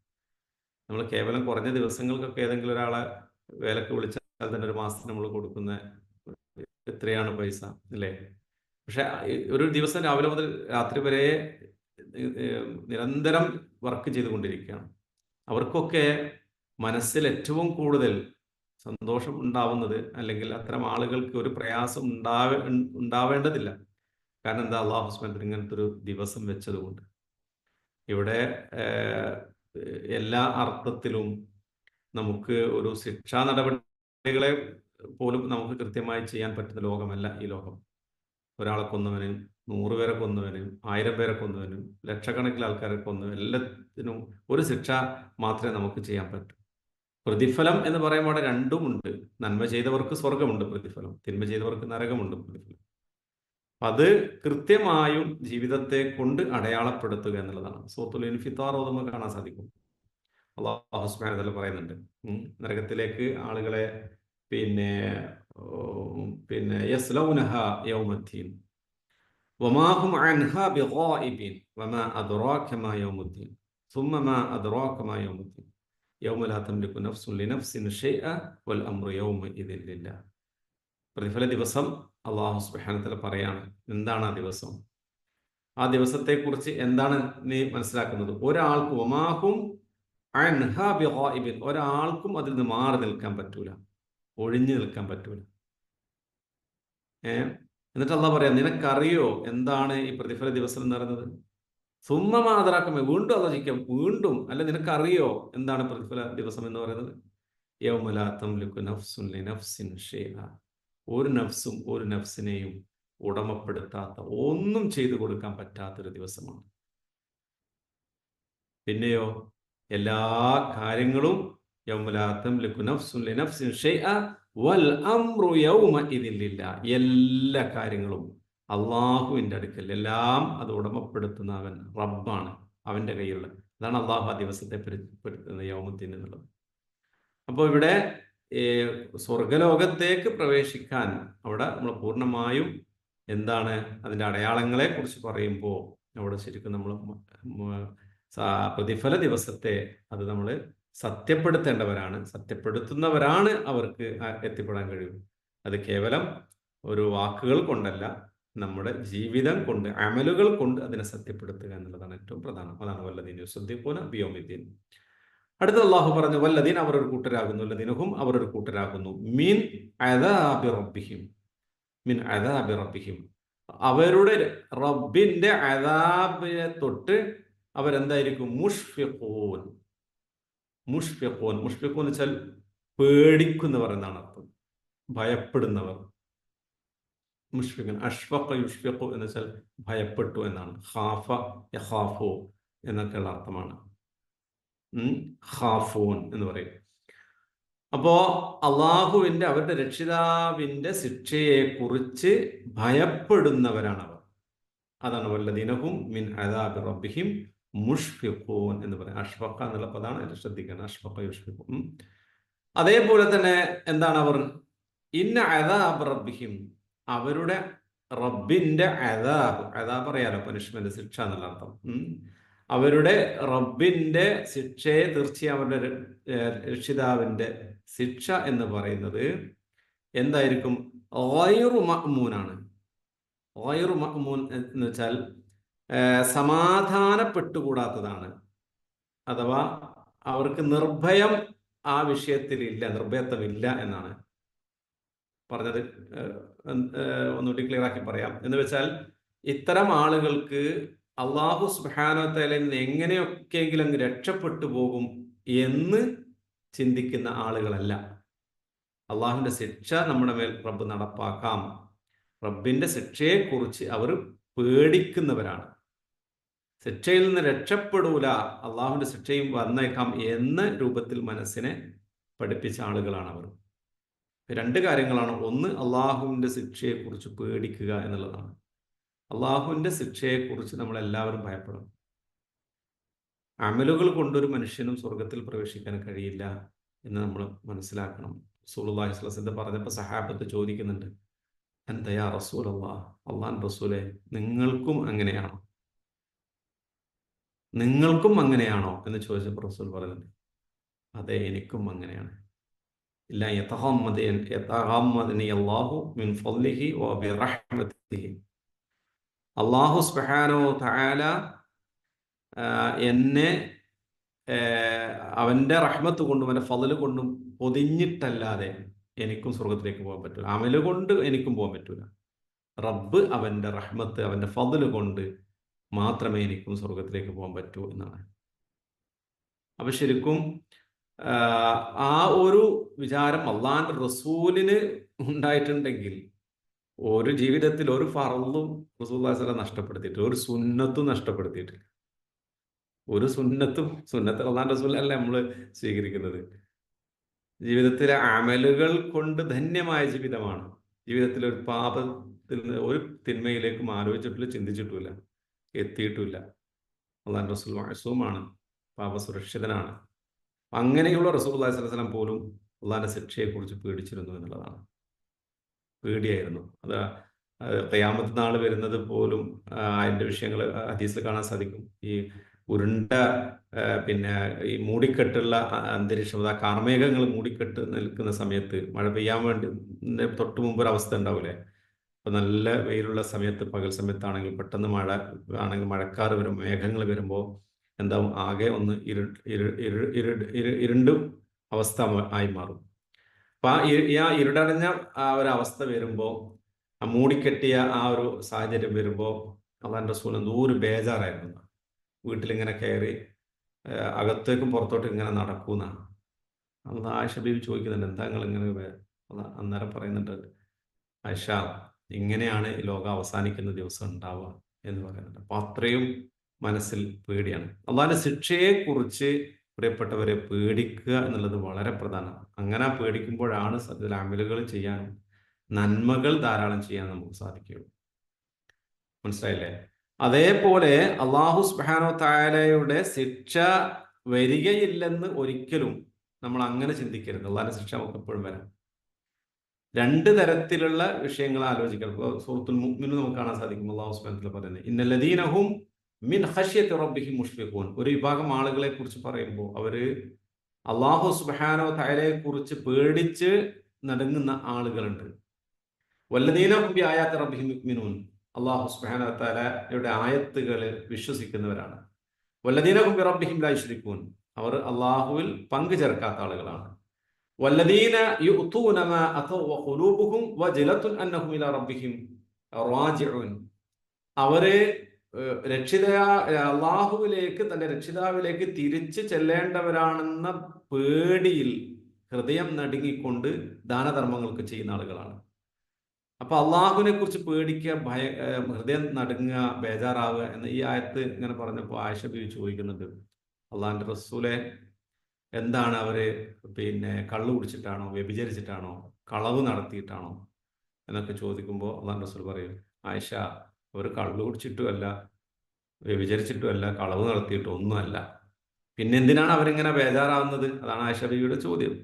നമ്മൾ കേവലം കുറഞ്ഞ ദിവസങ്ങൾക്കൊക്കെ ഏതെങ്കിലും ഒരാളെ വേലക്ക് വിളിച്ചാൽ തന്നെ ഒരു മാസത്തിന് നമ്മൾ കൊടുക്കുന്ന എത്രയാണ് പൈസ, അല്ലേ? പക്ഷെ ഒരു ദിവസം രാവിലെ മുതൽ രാത്രി വരെ നിരന്തരം വർക്ക് ചെയ്തുകൊണ്ടിരിക്കുകയാണ്. അവർക്കൊക്കെ മനസ്സിൽ ഏറ്റവും കൂടുതൽ സന്തോഷം ഉണ്ടാവുന്നത്, അല്ലെങ്കിൽ അത്തരം ആളുകൾക്ക് ഒരു പ്രയാസം ഉണ്ടാവേണ്ടതില്ല. കാരണം എന്താ? അല്ലാഹു സുബ്ഹാനഹു വ തആല ഇങ്ങനത്തെ ഒരു ദിവസം വെച്ചതുകൊണ്ട്. ഇവിടെ എല്ലാ അർത്ഥത്തിലും നമുക്ക് ഒരു ശിക്ഷാ നടപടികളെ പോലും നമുക്ക് കൃത്യമായി ചെയ്യാൻ പറ്റുന്ന ലോകമല്ല ഈ ലോകം. ഒരാളെ കൊന്നവന്, 100 പേരെ കൊന്നവന്, 1000 പേരെ കൊന്നവനും, ലക്ഷക്കണക്കിന് ആൾക്കാരെ കൊന്നവനും എല്ലാത്തിനും ഒരു ശിക്ഷ മാത്രമേ നമുക്ക് ചെയ്യാൻ പറ്റൂ. പ്രതിഫലം എന്ന് പറയുമ്പോൾ അവിടെ രണ്ടുമുണ്ട്. നന്മ ചെയ്തവർക്ക് സ്വർഗമുണ്ട് പ്രതിഫലം, തിന്മ ചെയ്തവർക്ക് നരകമുണ്ട് പ്രതിഫലം. അത് കൃത്യമായും ജീവിതത്തെ കൊണ്ട് അടയാളപ്പെടുത്തുക എന്നുള്ളതാണ്. സൂറത്തുൽ ഇൻഫിത്താർ ഓതുമ്പോൾ കാണാൻ സാധിക്കും. അല്ലാഹു സുബ്ഹാനഹു വ തആല പറയുന്നുണ്ട്, നരകത്തിലേക്ക് ആളുകളെ പിന്നെ യസ്ലൗനഹ യൗമദ്ദീൻ വമാ ഹും അൻഹാ ബിഗായിബിൻ വമാ അദ്റാക മാ യൗമുദ്ദീൻ സുമ്മ മാ അദ്റാക മാ യൗമുദ്ദീൻ യൗമ ലാ തംലികു നഫ്സുൻ ലിനഫ്സിൻ ഷൈഅ വൽ അംറു യൗമഇദിൻ ലില്ലാഹ്. പ്രതിഫല ദിവസം അല്ലാഹു സുബ്ഹാനഹു വ തആല പറയാണ്. എന്താണ് ആ ദിവസം? ആ ദിവസത്തെക്കുറിച്ച് എന്താണ് നീ മനസ്സിലാക്കുന്നത്? ഒരാൾക്ക് വമാഹും അൻഹാ ബിഗായിബിൻ, ഒരാൾക്കും അതിൽ നിന്ന് മാറി നിൽക്കാൻ പറ്റൂല, ഒഴിഞ്ഞു നിൽക്കാൻ പറ്റൂല. എന്നിട്ട് അള്ളാഹ് പറയാം, നിനക്കറിയോ എന്താണ് ഈ പ്രതിഫല ദിവസം എന്ന് പറയുന്നത്? സുമ്മ മാതറാക്കമേ, വീണ്ടും ആലോചിക്കാം, വീണ്ടും അല്ല, നിനക്കറിയോ എന്താണ് പ്രതിഫല ദിവസം എന്ന് പറയുന്നത്? യൗമ ലാ തംലികു നഫ്സുൻ ലിനഫ്സിൻ ഷൈഅ, ഒരു നഫ്സും ഒരു നഫ്സിനെയും ഉടമപ്പെടുത്താത്ത, ഒന്നും ചെയ്തു കൊടുക്കാൻ പറ്റാത്തൊരു ദിവസമാണ്. പിന്നെയോ എല്ലാ കാര്യങ്ങളും യൗമ ലാ തംലികു നഫ്സുൻ ലിനഫ്സിൻ ഷൈഅ വൽ അംറു യൗമഇദിൻ ലില്ലാഹ്, എല്ലാ കാര്യങ്ങളും അള്ളാഹുവിൻ്റെ അടുക്കൽ, എല്ലാം അത് ഉടമപ്പെടുത്തുന്ന അവൻ റബ്ബാണ്, അവൻ്റെ കയ്യിലുള്ള. അതാണ് അള്ളാഹു ആ ദിവസത്തെ പരിചയപ്പെടുത്തുന്ന യൗമുദ്ദീൻ എന്നുള്ളത്. അപ്പോൾ ഇവിടെ സ്വർഗലോകത്തേക്ക് പ്രവേശിക്കാൻ അവിടെ നമ്മൾ പൂർണ്ണമായും എന്താണ് അതിൻ്റെ അടയാളങ്ങളെ കുറിച്ച് പറയുമ്പോൾ അവിടെ ശരിക്കും നമ്മൾ പ്രതിഫല ദിവസത്തെ അത് നമ്മൾ സത്യപ്പെടുത്തേണ്ടവരാണ്, സത്യപ്പെടുത്തുന്നവരാണ് അവർക്ക് എത്തിപ്പെടാൻ കഴിയും. അത് കേവലം ഒരു വാക്കുകൾ കൊണ്ടല്ല, നമ്മുടെ ജീവിതം കൊണ്ട്, അമലുകൾ കൊണ്ട് അതിനെ സത്യപ്പെടുത്തുക എന്നുള്ളതാണ് ഏറ്റവും പ്രധാനം. അതാണ് വല്ലദീന യുസദ്ദിഖൂന ബിയൗമിദ്ദീൻ. അടുത്ത അള്ളാഹു പറഞ്ഞു, വല്ലദീൻ, അവർ ഒരു കൂട്ടരാകുന്നു, വല്ലദീനഹും, അവർ ഒരു കൂട്ടരാകുന്നു, മിൻ അദാബി റബ്ബിഹിം, മിൻ അദാബി റബ്ബിഹിം, അവരുടെ റബ്ബിന്റെ അദാബിനെ തൊട്ട് അവരെന്തായിരിക്കും? മുഷ്ഫിഖൂൻ. മുഷ്ഫിഖൂൻ, മുഷ്ഫിഖൂൻ എന്ന് വെച്ചാൽ പേടിക്കുന്നവർ എന്നാണ് അർത്ഥം, ഭയപ്പെടുന്നവർ. മുഷ്ഫിഖൻ, അഷ്ഫഖ യുഷ്ഫിഖു എന്ന് വെച്ചാൽ ഭയപ്പെട്ടു എന്നാണ്. ഖാഫ യഖാഫു എന്നൊക്കെയുള്ള അർത്ഥമാണ്. ഖാഫൂൻ എന്ന് പറയും. അപ്പോ അള്ളാഹുവിന്റെ, അവരുടെ രക്ഷിതാവിന്റെ ശിക്ഷയെ കുറിച്ച് ഭയപ്പെടുന്നവരാണ് അവർ. അതാണ് വല്ലദീനഹും മിൻ അദാബി റബ്ബിഹിം മുഷ്ഫിഖൂൻ എന്ന് പറയും. അഷ്ഫഖ എന്നുള്ള പദമാണ്, അത് ശ്രദ്ധിക്കണം. അഷ്ഫഖ യുഷ്ഫിഖു. അതേപോലെ തന്നെ എന്താണ് അവർ? ഇന്ന അദാബ് റബ്ബിഹിം, അവരുടെ റബ്ബിന്റെ അദാബ്, അദാബ് അറിയാലോ, പനിഷ്മെന്റ്, ശിക്ഷ എന്നുള്ള അർത്ഥം. അവരുടെ റബ്ബിന്റെ ശിക്ഷയെ, തീർച്ചയായും അവരുടെ രക്ഷിതാവിന്റെ ശിക്ഷ എന്ന് പറയുന്നത് എന്തായിരിക്കും? ഗൈറു മഅ്മൂനാണ്. ഗൈറു മഅ്മൂൻ എന്ന് വെച്ചാൽ സമാധാനപ്പെട്ടുകൂടാത്തതാണ്, അഥവാ അവർക്ക് നിർഭയം ആ വിഷയത്തിലില്ല, നിർഭയത്വമില്ല എന്നാണ് പറഞ്ഞത്. ഒന്നുകൂടി ക്ലിയർ ആക്കി പറയാം. എന്ന് വെച്ചാൽ ഇത്തരം ആളുകൾക്ക് അള്ളാഹു സുബ്ഹാനഹു വ തആലയിൽ നിന്ന് എങ്ങനെയൊക്കെയെങ്കിലും അങ്ങ് രക്ഷപ്പെട്ടു പോകും എന്ന് ചിന്തിക്കുന്ന ആളുകളല്ല. അള്ളാഹുവിന്റെ ശിക്ഷ നമ്മുടെ മേൽ റബ്ബ് നടപ്പാക്കാം, റബ്ബിന്റെ ശിക്ഷയെക്കുറിച്ച് അവർ പേടിക്കുന്നവരാണ്. ശിക്ഷയിൽ നിന്ന് രക്ഷപ്പെടൂല, അള്ളാഹുവിന്റെ ശിക്ഷയും വന്നേക്കാം എന്ന രൂപത്തിൽ മനസ്സിനെ പഠിപ്പിച്ച ആളുകളാണ് അവർ. രണ്ട് കാര്യങ്ങളാണ്. ഒന്ന്, അള്ളാഹുവിന്റെ ശിക്ഷയെക്കുറിച്ച് പേടിക്കുക എന്നുള്ളതാണ്. അള്ളാഹുവിന്റെ ശിക്ഷയെക്കുറിച്ച് നമ്മളെല്ലാവരും ഭയപ്പെടണം. അമലുകൾ കൊണ്ടൊരു മനുഷ്യനും സ്വർഗത്തിൽ പ്രവേശിക്കാൻ കഴിയില്ല എന്ന് നമ്മൾ മനസ്സിലാക്കണം. റസൂലുള്ളാഹി സ്വല്ലല്ലാഹു അലൈഹി വസല്ലം പറഞ്ഞപ്പോൾ സഹാബത്ത് ചോദിക്കുന്നുണ്ട്, എന്താ യാ റസൂലല്ലാഹ്, അള്ളാഹുവിന്റെ റസൂലേ, നിങ്ങൾക്കും അങ്ങനെയാണോ, നിങ്ങൾക്കും അങ്ങനെയാണോ എന്ന് ചോദിച്ചപ്പോൾ റസൂൽ പറയുന്നുണ്ട്, അതെ, എനിക്കും അങ്ങനെയാണ്. ഇല്ലാ യതഗമ്മദനി അല്ലാഹു മിൻ ഫളിഹി വ ബിറഹ്മതിഹി, അല്ലാഹു സുബ്ഹാനഹു തആല എന്നെ അവന്റെ റഹ്മത്ത് കൊണ്ടും അവന്റെ ഫളല് കൊണ്ടും പൊതിഞ്ഞിട്ടല്ലാതെ എനിക്കും സ്വർഗത്തിലേക്ക് പോകാൻ പറ്റൂല. അമല് കൊണ്ട് എനിക്കും പോകാൻ പറ്റൂല. റബ്ബ് അവന്റെ റഹ്മത്ത്, അവന്റെ ഫളല് കൊണ്ട് മാത്രമേ എനിക്കും സ്വർഗത്തിലേക്ക് പോകാൻ പറ്റൂ എന്നാണ്. അപ്പൊ ശരിക്കും ആ ഒരു വിചാരം അള്ളാന്റെ റസൂലിന് ഉണ്ടായിട്ടുണ്ടെങ്കിൽ ഒരു ജീവിതത്തിൽ ഒരു ഫർളും റസൂലുള്ളാഹി സ്വല്ലല്ലാഹു അലൈഹി വസല്ലം നഷ്ടപ്പെടുത്തിയിട്ടില്ല, ഒരു സുന്നത്തും നഷ്ടപ്പെടുത്തിയിട്ടില്ല. ഒരു സുന്നത്ത് അള്ളാന്റെ റസൂലല്ല നമ്മൾ സ്വീകരിക്കുന്നത്. ജീവിതത്തിലെ അമലുകൾ കൊണ്ട് ധന്യമായ ജീവിതമാണ്. ജീവിതത്തിൽ ഒരു പാപത്തിൽ ഒരു തിന്മയിലേക്കും ആലോചിച്ചിട്ടില്ല, ചിന്തിച്ചിട്ടുമില്ല, എത്തിയിട്ടുമില്ല. അള്ളാന്റെ റസൂൽ മഅ്സൂമാണ്, പാപസുരക്ഷിതനാണ്. അങ്ങനെയുള്ള റസൂലുള്ളാഹി സ്വല്ലല്ലാഹു അലൈഹി വസല്ലം പോലും അള്ളാന്റെ ശിക്ഷയെക്കുറിച്ച് പേടിച്ചിരുന്നു എന്നുള്ളതാണ്. പേടിയായിരുന്നു. അത് ഖിയാമത്ത് നാൾ വരുന്നത് പോലും അതിന്റെ വിഷയങ്ങൾ ഹദീസിൽ കാണാൻ സാധിക്കും. ഈ ഉരുണ്ട പിന്നെ ഈ മൂടിക്കെട്ടുള്ള അന്തരീക്ഷം, ആ കാർമേഘങ്ങൾ മൂടിക്കെട്ട് നിൽക്കുന്ന സമയത്ത് മഴ പെയ്യാൻ വേണ്ടി തൊട്ട് മുമ്പ് ഒരു അവസ്ഥ ഉണ്ടാവില്ലേ? അപ്പൊ നല്ല വെയിലുള്ള സമയത്ത്, പകൽ സമയത്താണെങ്കിൽ പെട്ടെന്ന് മഴ ആണെങ്കിൽ മഴക്കാറ് വരും, മേഘങ്ങൾ വരുമ്പോൾ എന്താവും, ആകെ ഒന്ന് ഇരുണ്ടും അവസ്ഥ ആയി മാറും. അപ്പൊ ആ ഇരുടടഞ്ഞ ആ ഒരു അവസ്ഥ വരുമ്പോൾ, ആ മൂടിക്കെട്ടിയ ആ ഒരു സാഹചര്യം വരുമ്പോൾ അള്ളാഹുവിന്റെ റസൂൽ എന്തോ ഒരു ബേജാറായിരുന്നു. വീട്ടിലിങ്ങനെ കയറി അകത്തേക്കും പുറത്തോട്ടും ഇങ്ങനെ നടക്കൂന്നാണ്. അന്ന് ആയിഷ ബീവി ചോദിക്കുന്നുണ്ട്, എന്താ നിങ്ങൾ ഇങ്ങനെ? അന്നേരം പറയുന്നുണ്ട്, ആയിഷ, ഇങ്ങനെയാണ് ലോകം അവസാനിക്കുന്ന ദിവസം ഉണ്ടാവുക എന്ന് പറയുന്നുണ്ട്. അപ്പൊ അത്രയും മനസ്സിൽ പേടിയാണ്. അള്ളാഹിന്റെ ശിക്ഷയെ കുറിച്ച് പ്രിയപ്പെട്ടവരെ പേടിക്കുക എന്നുള്ളത് വളരെ പ്രധാനമാണ്. അങ്ങനെ പേടിക്കുമ്പോഴാണ് സത്യത്തിൽ അമലുകൾ ചെയ്യാനും നന്മകൾ ധാരാളം ചെയ്യാൻ നമുക്ക് സാധിക്കുകയുള്ളൂ. മനസ്സിലായില്ലേ? അതേപോലെ അള്ളാഹു സുബ്ഹാനഹു വ തആലയുടെ ശിക്ഷ വരികയില്ലെന്ന് ഒരിക്കലും നമ്മൾ അങ്ങനെ ചിന്തിക്കരുത്. അള്ളാഹിന്റെ ശിക്ഷ നമുക്ക് എപ്പോഴും വരാം. രണ്ട് തരത്തിലുള്ള വിഷയങ്ങൾ ആലോചിക്കണം. ഇപ്പോൾ സൂറത്തുൽ മുഅ്മിനൂൻ നമുക്ക് കാണാൻ സാധിക്കും. അള്ളാഹു സുബ്ഹാനഹു വ തആല പറയുന്നത്, ഇന്നല്ലദീന ഹും മിൻ ഖശ്യത്തി റബ്ബിഹിം മുഷ്ഫിഖൂൻ. ഒരു വിഭാഗം ആളുകളെ കുറിച്ച് പറയുമ്പോൾ അവര് അള്ളാഹു സുബ്ഹാനഹു വ തആലയെ കുറിച്ച് പേടിച്ച് നടുങ്ങുന്ന ആളുകളുണ്ട്. വല്ലദീന ഹും ബി ആയാത്തി റബ്ബിഹിം യുഅ്മിനൂൻ. അള്ളാഹു സുബ്ഹാനഹു വ തആലയുടെ ആയത്തുകളിൽ വിശ്വസിക്കുന്നവരാണ്. വല്ലദീന ഹും ബി റബ്ബിഹിം ലാ യുശ്രികൂൻ. അവർ അള്ളാഹുവിൽ പങ്കു ചേർക്കാത്ത ആളുകളാണ്. വല്ലദീന യുഅ്തൂന മാ അതൗ വഖുലൂബുഹും വജിലത്തുൻ അന്നഹും ഇലാ റബ്ബിഹിം റാജിഊൻ. അവര് അള്ളാഹുവിലേക്ക്, തന്റെ രക്ഷിതാവിലേക്ക് തിരിച്ചു ചെല്ലേണ്ടവരാണെന്ന പേടിയിൽ ഹൃദയം നടുങ്ങിക്കൊണ്ട് ദാനധർമ്മങ്ങൾക്ക് ചെയ്യുന്ന ആളുകളാണ്. അപ്പൊ അള്ളാഹുവിനെ കുറിച്ച് പേടിക്കുക, ഹൃദയം നടുങ്ങുക, ബേജാറാവുക എന്ന ഈ ആയത്ത് ഇങ്ങനെ പറഞ്ഞപ്പോൾ ആയിഷ ബീവി ചോദിക്കുന്നുണ്ട്, അള്ളാഹിന്റെ റസൂലെ, എന്താണ് അവര് കള്ളു കുടിച്ചിട്ടാണോ, വ്യഭിചരിച്ചിട്ടാണോ, കളവ് നടത്തിയിട്ടാണോ എന്നൊക്കെ ചോദിക്കുമ്പോൾ അള്ളാഹിന്റെ റസൂൽ പറയും, ആയിഷ, അവർ കള്ളു കുടിച്ചിട്ടുമല്ല, വ്യഭിചരിച്ചിട്ടുമല്ല, കളവ് നടത്തിയിട്ടും ഒന്നുമല്ല. പിന്നെന്തിനാണ് അവരിങ്ങനെ ബേജാറാവുന്നത്? അതാണ് ആയിഷ ബീവിയുടെ ചോദ്യം.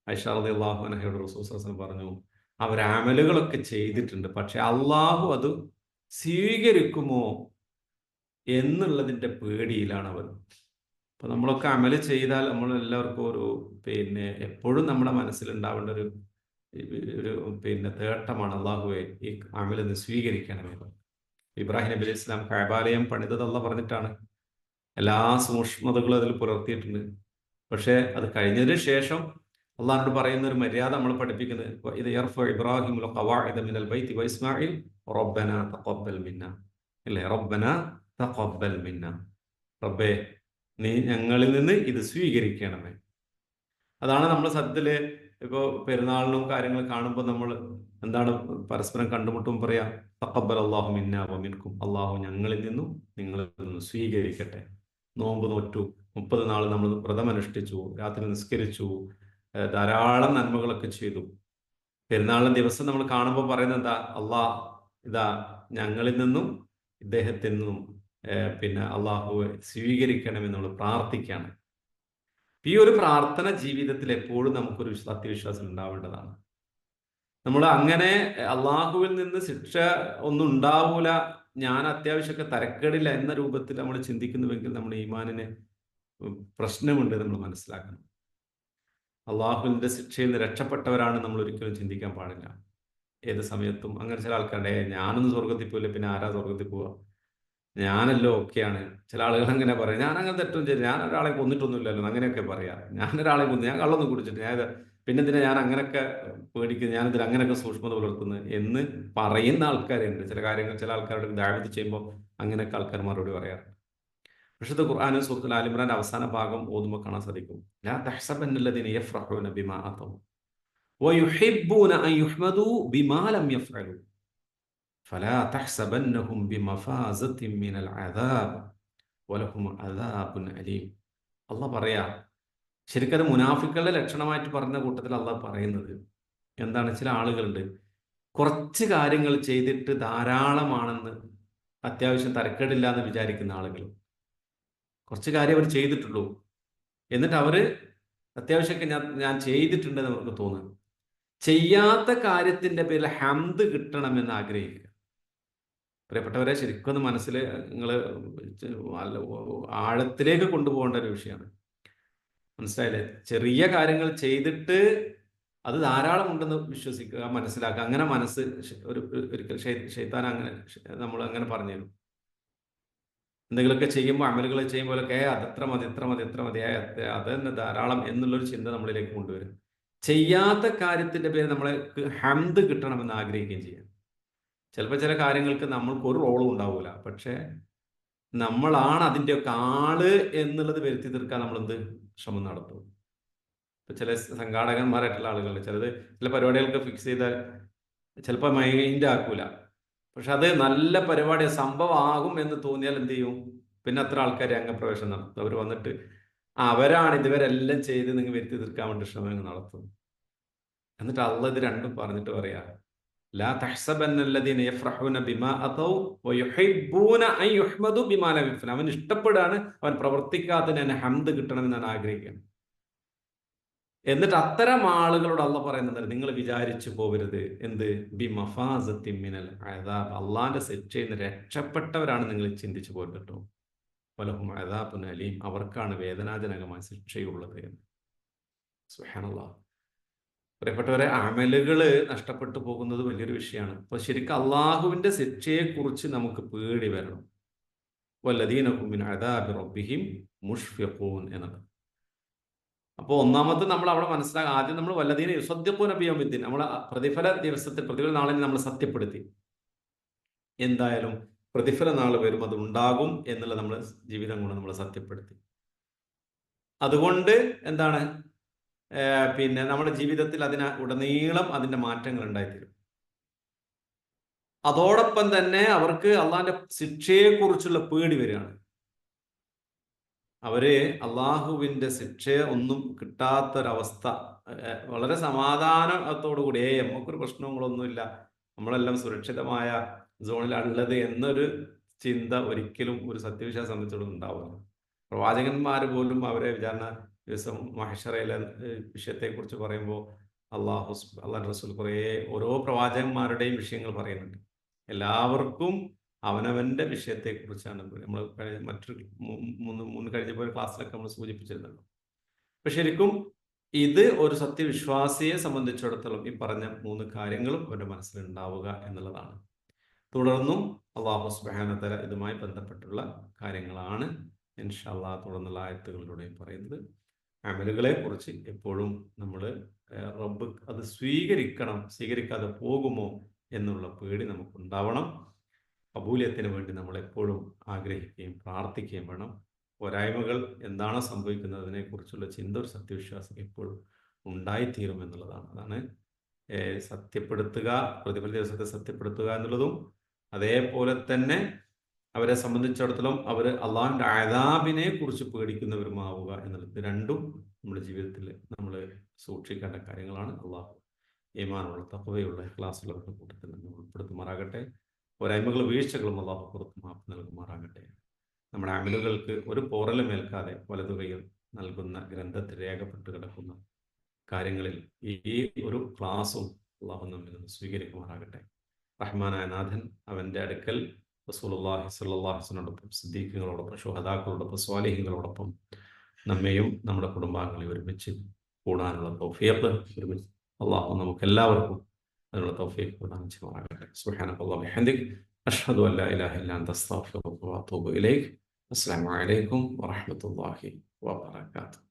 ആയിഷ റളിയല്ലാഹു അൻഹയോട് റസൂൽ സ്വല്ലല്ലാഹു അലൈഹി വസല്ലം പറഞ്ഞു, അവർ അമലുകളൊക്കെ ചെയ്തിട്ടുണ്ട്, പക്ഷെ അള്ളാഹു അത് സ്വീകരിക്കുമോ എന്നുള്ളതിന്റെ പേടിയിലാണ് അവർ. അപ്പൊ നമ്മളൊക്കെ അമല് ചെയ്താൽ നമ്മൾ എല്ലാവർക്കും ഒരു എപ്പോഴും നമ്മുടെ മനസ്സിലുണ്ടാവേണ്ട ഒരു തേട്ടമാണ്, അള്ളാഹുവെ ഈ അമലിന് സ്വീകരിക്കണമേ. ഇബ്രാഹിം നബി അലൈഹി ഇസ്ലാം കഅബാലയം പണിതത് അള്ളാഹ് പറഞ്ഞിട്ടാണ്. എല്ലാ സൂക്ഷ്മതകളും അതിൽ പുലർത്തിയിട്ടുണ്ട്. പക്ഷെ അത് കഴിഞ്ഞതിന് ശേഷം അള്ളാഹിനോട് പറയുന്ന ഒരു മര്യാദ നമ്മൾ പഠിപ്പിക്കുന്നത്, ഇത് യർഫഉ ഇബ്രാഹിമുൽ ഖവാഇദ മിനൽ ബൈത്തി വഇസ്മാഈൽ റബ്ബനാ തഖബ്ബൽ മിന്നാ. അല്ലേ? റബ്ബനാ തഖബ്ബൽ മിന്നാ. റബ്ബേ, നീ ഞങ്ങളിൽ നിന്ന് ഇത് സ്വീകരിക്കണമേ. അതാണ് നമ്മൾ സത്യത്തില് ഇപ്പോ പെരുന്നാളിനും കാര്യങ്ങൾ കാണുമ്പോൾ നമ്മൾ എന്താണ് പരസ്പരം കണ്ടുമുട്ടും പറയാ, തഖബ്ബൽ അല്ലാഹു മിന്നാ വ മിൻകും. അള്ളാഹു ഞങ്ങളിൽ നിന്നും നിങ്ങളിൽ നിന്നും സ്വീകരിക്കട്ടെ. നോമ്പ് നോറ്റു, 30 നാൾ നമ്മൾ വ്രതമനുഷ്ഠിച്ചു, രാത്രി നിസ്കരിച്ചു, ധാരാളം നന്മകളൊക്കെ ചെയ്തു. പെരുന്നാളിന് ദിവസം നമ്മൾ കാണുമ്പോൾ പറയുന്നത് എന്താ? അള്ളാഹ് ഇതാ ഞങ്ങളിൽ നിന്നും ഇദ്ദേഹത്തിൽ നിന്നും അള്ളാഹുവെ സ്വീകരിക്കണമെന്ന് നമ്മൾ പ്രാർത്ഥിക്കുകയാണ്. ഈ ഒരു പ്രാർത്ഥന ജീവിതത്തിൽ എപ്പോഴും നമുക്കൊരു സത്യവിശ്വാസം ഉണ്ടാവേണ്ടതാണ്. നമ്മൾ അങ്ങനെ അള്ളാഹുവിൽ നിന്ന് ശിക്ഷ ഒന്നും ഉണ്ടാവൂല, ഞാൻ അത്യാവശ്യമൊക്കെ തരക്കേടില്ല എന്ന രൂപത്തിൽ നമ്മൾ ചിന്തിക്കുന്നുവെങ്കിൽ നമ്മുടെ ഈമാനിന് പ്രശ്നമുണ്ട് നമ്മൾ മനസ്സിലാക്കണം. അള്ളാഹുവിന്റെ ശിക്ഷയിൽ നിന്ന് രക്ഷപ്പെട്ടവരാണ് നമ്മൾ ഒരിക്കലും ചിന്തിക്കാൻ പാടില്ല. ഏത് സമയത്തും അങ്ങനെ ചില ആൾക്കാരുടെ, ഞാനൊന്നും സ്വർഗത്തിൽ പോയില്ല, പിന്നെ ആരാ സ്വർഗത്തിൽ പോവുക, ഞാനല്ലോ ഒക്കെയാണ്. ചില ആളുകൾ അങ്ങനെ പറയും, ഞാൻ അങ്ങനെ തെറ്റും ചെയ്തു, ഞാൻ ഒരാളെ കൊന്നിട്ടൊന്നുമില്ലല്ലോ, അങ്ങനെയൊക്കെ പറയാം. ഞാനൊരാളെ കൊന്നു, ഞാൻ കള്ളൊന്നും കുടിച്ചിട്ട്, പിന്നെന്തിനാ ഞാൻ അങ്ങനെയൊക്കെ പേടിക്കുന്നത്, ഞാനിതിൽ അങ്ങനെയൊക്കെ സൂക്ഷ്മത പുലർത്തുന്നു എന്ന് പറയുന്ന ആൾക്കാരുണ്ട്. ചില കാര്യങ്ങൾ ചില ആൾക്കാരുടെ ദാവത്ത് ചെയ്യുമ്പോൾ അങ്ങനെയൊക്കെ ആൾക്കാർ മറുപടി പറയാറുണ്ട്. വിശുദ്ധ ഖുർആനിൽ സൂറത്തുൽ ആൽ ഇംറാന്റെ അവസാന ഭാഗം ഓതുമ്പോൾ കാണാൻ സാധിക്കും, ലാ തഹ്സബന്നല്ലദീന യഫ്റഹൂന ബിമാ അതൗ വയുഹിബ്ബൂന അൻ യുഹ്മദൂ ബിമാ ലം യഫ്അലൂ ഫലാ തഹ്സബന്നഹും ബിമഫാസത്തിൻ മിനൽ അദാബ് വലഹും അദാബുൻ അലീം. അള്ളാഹ് പറയാ, ശരിക്കും മുനാഫിക്കുകളുടെ ലക്ഷണമായിട്ട് പറഞ്ഞ കൂട്ടത്തിൽ അള്ളാഹ് പറയുന്നത് എന്താണ്? ചില ആളുകളുണ്ട്, കുറച്ച് കാര്യങ്ങൾ ചെയ്തിട്ട് ധാരാളമാണെന്ന്, അത്യാവശ്യം തരക്കേടില്ല എന്ന് വിചാരിക്കുന്ന ആളുകൾ. കുറച്ച് കാര്യം അവർ ചെയ്തിട്ടുള്ളൂ, എന്നിട്ട് അവര് അത്യാവശ്യമൊക്കെ ഞാൻ ചെയ്തിട്ടുണ്ടെന്ന് അവർക്ക് തോന്നുന്നു. ചെയ്യാത്ത കാര്യത്തിന്റെ പേരിൽ ഹംദ് കിട്ടണമെന്ന് ആഗ്രഹിക്കുക. പ്രിയപ്പെട്ടവരെ, ശരിക്കും ഒന്ന് മനസ്സിൽ നിങ്ങൾ ആഴത്തിലേക്ക് കൊണ്ടുപോകേണ്ട ഒരു വിഷയമാണ്. മനസ്സിലായില്ലേ? ചെറിയ കാര്യങ്ങൾ ചെയ്തിട്ട് അത് ധാരാളം ഉണ്ടെന്ന് വിശ്വസിക്കുക, മനസ്സിലാക്കുക. അങ്ങനെ മനസ്സ് ഒരിക്കൽ ശൈത്താൻ അങ്ങനെ നമ്മൾ അങ്ങനെ പറഞ്ഞു തരും. എന്തെങ്കിലുമൊക്കെ ചെയ്യുമ്പോൾ, അമലുകൾ ചെയ്യുമ്പോഴൊക്കെ അത് ഇത്ര മതി, ഇത്ര മതി, ഇത്ര മതി, അത് തന്നെ ധാരാളം എന്നുള്ളൊരു ചിന്ത നമ്മളിലേക്ക് കൊണ്ടുവരും. ചെയ്യാത്ത കാര്യത്തിന്റെ പേര് നമ്മളെ ഹംദ് കിട്ടണമെന്ന് ആഗ്രഹിക്കുകയും ചെയ്യാം. ചിലപ്പോൾ ചില കാര്യങ്ങൾക്ക് നമ്മൾക്ക് ഒരു റോളും ഉണ്ടാവില്ല, പക്ഷേ നമ്മളാണ് അതിൻ്റെയൊക്കെ ആള് എന്നുള്ളത് വരുത്തി തീർക്കാൻ നമ്മളെന്ത് ശ്രമം നടത്തും. ഇപ്പൊ ചില സംഘാടകന്മാരായിട്ടുള്ള ആളുകൾ ചില പരിപാടികൾക്ക് ഫിക്സ് ചെയ്താൽ ചിലപ്പോൾ മൈൻഡ് ആക്കൂല, പക്ഷെ അത് നല്ല പരിപാടി സംഭവമാകും എന്ന് തോന്നിയാൽ എന്ത് ചെയ്യും, പിന്നെ അത്ര ആൾക്കാർ രംഗപ്രവേശം നടത്തും. അവർ വന്നിട്ട് അവരാണ് ഇതുവരെല്ലാം ചെയ്ത് നിങ്ങൾ വരുത്തി തീർക്കാൻ വേണ്ടി ശ്രമങ്ങൾ നടത്തും. എന്നിട്ട് അള്ളാഹ് ഇത് രണ്ടും പറഞ്ഞിട്ട് പറയാ, ലാ തഹ്സബന്നല്ലദീന യഫ്റഹൂന ബിമാ അതൗ വയുഹിബ്ബൂന അൻ യുഹ്മദു ബിമാ ലം യഫ്അൽ. അവൻ ഇഷ്ടപ്പെടാണ്, അവൻ പ്രവർത്തിക്കാത്തതിന് തന്നെ ഹംദ് കിട്ടണമെന്ന് ഞാൻ ആഗ്രഹിക്കുകയാണ്. എന്നിട്ട് അത്തരം ആളുകളോട് അള്ളാഹ് പറയുന്നത്, നിങ്ങൾ വിചാരിച്ചു പോകരുത് എന്ത്, ബി മഫാസത്തി മിനൽ അദാബ്, അള്ളാന്റെ ശിക്ഷയിൽ നിന്ന് രക്ഷപ്പെട്ടവരാണ് നിങ്ങൾ ചിന്തിച്ചു പോരുത് കേട്ടോ. വലഹും അദാബുൻ അലീം, അവർക്കാണ് വേദനാജനകമായ ശിക്ഷയുള്ളത് എന്ന്. സുബ്ഹാനല്ലാഹ്. പ്രിയപ്പെട്ടവരെ, അമലുകൾ നഷ്ടപ്പെട്ടു പോകുന്നത് വലിയൊരു വിഷയമാണ്. അപ്പൊ ശരിക്കും അള്ളാഹുവിന്റെ ശിക്ഷയെക്കുറിച്ച് നമുക്ക് പേടി വരണം. വല്ലദീന ഹും മിൻ അദാബി റബ്ബിഹിം മുഷ്ഫിഖൂൻ എന്നത്. അപ്പോൾ ഒന്നാമത് നമ്മൾ അവിടെ മനസ്സിലാക്കുക, ആദ്യം നമ്മൾ വല്ലദീന യുസദ്ദിഖൂന ബിയൗമിദ്ദീൻ, നമ്മൾ പ്രതിഫല ദിവസത്തിൽ, പ്രതിഫല നാളിനെ നമ്മൾ സത്യപ്പെടുത്തി. എന്തായാലും പ്രതിഫല നാൾ വരും, അത് ഉണ്ടാകും എന്നുള്ള നമ്മൾ ജീവിതം കൊണ്ട് നമ്മൾ സത്യപ്പെടുത്തി. അതുകൊണ്ട് എന്താണ്, പിന്നെ നമ്മുടെ ജീവിതത്തിൽ ഉടനീളം അതിന്റെ മാറ്റങ്ങൾ ഉണ്ടായിത്തീരും. അതോടൊപ്പം തന്നെ അവർക്ക് അള്ളാഹിന്റെ ശിക്ഷയെക്കുറിച്ചുള്ള പേടി വരികയാണ്. അവര് അള്ളാഹുവിന്റെ ശിക്ഷ ഒന്നും കിട്ടാത്തൊരവസ്ഥ, വളരെ സമാധാനത്തോടുകൂടി നമുക്കൊരു പ്രശ്നങ്ങളൊന്നുമില്ല, നമ്മളെല്ലാം സുരക്ഷിതമായ സോണിലാണുള്ളത് എന്നൊരു ചിന്ത ഒരിക്കലും ഒരു സത്യവിശ്വാസം സംബന്ധിച്ചോളം ഉണ്ടാവില്ല. പ്രവാചകന്മാർ പോലും അവരെ വിചാരണ ദിവസം മഹ്ശറയിലെ വിഷയത്തെക്കുറിച്ച് പറയുമ്പോൾ അള്ളാഹു റസൂൽ കുറേ ഓരോ പ്രവാചകന്മാരുടെയും വിഷയങ്ങൾ പറയുന്നുണ്ട്. എല്ലാവർക്കും അവനവന്റെ വിഷയത്തെക്കുറിച്ചാണ് നമ്മൾ മറ്റൊരു മുൻ കഴിഞ്ഞ ക്ലാസ്സിലൊക്കെ നമ്മൾ സൂചിപ്പിച്ചിരുന്നല്ലോ. അപ്പൊ ശരിക്കും ഇത് ഒരു സത്യവിശ്വാസിയെ സംബന്ധിച്ചിടത്തോളം ഈ പറഞ്ഞ 3 കാര്യങ്ങളും അവരുടെ മനസ്സിലുണ്ടാവുക എന്നുള്ളതാണ്. തുടർന്നും അള്ളാഹു സുബ്ഹാനഹു വ തആല ഇതുമായി ബന്ധപ്പെട്ടുള്ള കാര്യങ്ങളാണ് ഇൻഷാ അല്ലാഹ് തുടർന്നുള്ള ആയത്തുകളിലൂടെ പറയുന്നത്. അമലുകളെ കുറിച്ച് എപ്പോഴും നമ്മൾ റബ്ബ് അത് സ്വീകരിക്കാതെ പോകുമോ എന്നുള്ള പേടി നമുക്കുണ്ടാവണം. കബൂലിയത്തിന് വേണ്ടി നമ്മൾ എപ്പോഴും ആഗ്രഹിക്കുകയും പ്രാർത്ഥിക്കുകയും വേണം. പോരായ്മകൾ എന്താണോ സംഭവിക്കുന്നത് അതിനെക്കുറിച്ചുള്ള ചിന്ത ഒരു സത്യവിശ്വാസം എപ്പോഴും ഉണ്ടായിത്തീരും എന്നുള്ളതാണ്. അതാണ് സത്യപ്പെടുത്തുക, പ്രതിഫല ദിവസത്തെ സത്യപ്പെടുത്തുക എന്നുള്ളതും, അതേപോലെ തന്നെ അവരെ സംബന്ധിച്ചിടത്തോളം അവർ അള്ളാഹുവിന്റെ അദാബിനെ കുറിച്ച് പേടിക്കുന്നവരുമാവുക എന്നുള്ളത്. രണ്ടും നമ്മുടെ ജീവിതത്തിൽ നമ്മൾ സൂക്ഷിക്കേണ്ട കാര്യങ്ങളാണ്. അള്ളാഹു ഈമാനുള്ള തഖ്വയുള്ള ഇഖ്ലാസുള്ളവരുടെ കൂട്ടത്തിൽ നമ്മൾ ഉൾപ്പെടുത്തുമാറാകട്ടെ. പോരായ്മകൾ വീഴ്ചകളും അള്ളാഹു പുറത്ത് മാപ്പ് നൽകുമാറാകട്ടെ. നമ്മുടെ അമലുകൾക്ക് ഒരു പോറലും ഏൽക്കാതെ വലതുകൈയിൽ നൽകുന്ന ഗ്രന്ഥത്തിൽ രേഖപ്പെട്ട് കിടക്കുന്ന കാര്യങ്ങളിൽ ഈ ഒരു ക്ലാസും അള്ളാഹു നമ്മിൽ നിന്ന് സ്വീകരിക്കുമാറാകട്ടെ. റഹ്മാനായ നാഥൻ അവൻ്റെ അടുക്കൽ റസൂലുള്ളാഹി സ്വല്ലല്ലാഹു അലൈഹി വസല്ലമയോടൊപ്പം, സിദ്ദീഖുകളോടൊപ്പം, ശുഹദാക്കളോടൊപ്പം, സ്വാലിഹീങ്ങളോടൊപ്പം നമ്മെയും നമ്മുടെ കുടുംബാംഗങ്ങളെ ഒരുമിച്ച് കൂടാനുള്ള തൗഫീഖ് ഒരുമിച്ച് അള്ളാഹു നമുക്ക് എല്ലാവർക്കും അതിനുള്ള തൗഫീഖ് പ്രദാനം ചെയ്യുമാറാകട്ടെ. സുബ്ഹാനക്കല്ലാഹു വബിഹംദിക, അഷ്ഹദു അൻ ലാ ഇലാഹ ഇല്ലാ അൻത അസ്തഗ്ഫിറുക വഅതൂബു ഇലൈക്. അസ്സലാമു അലൈക്കും വറഹ്മത്തുള്ളാഹി വബറകാതുഹു.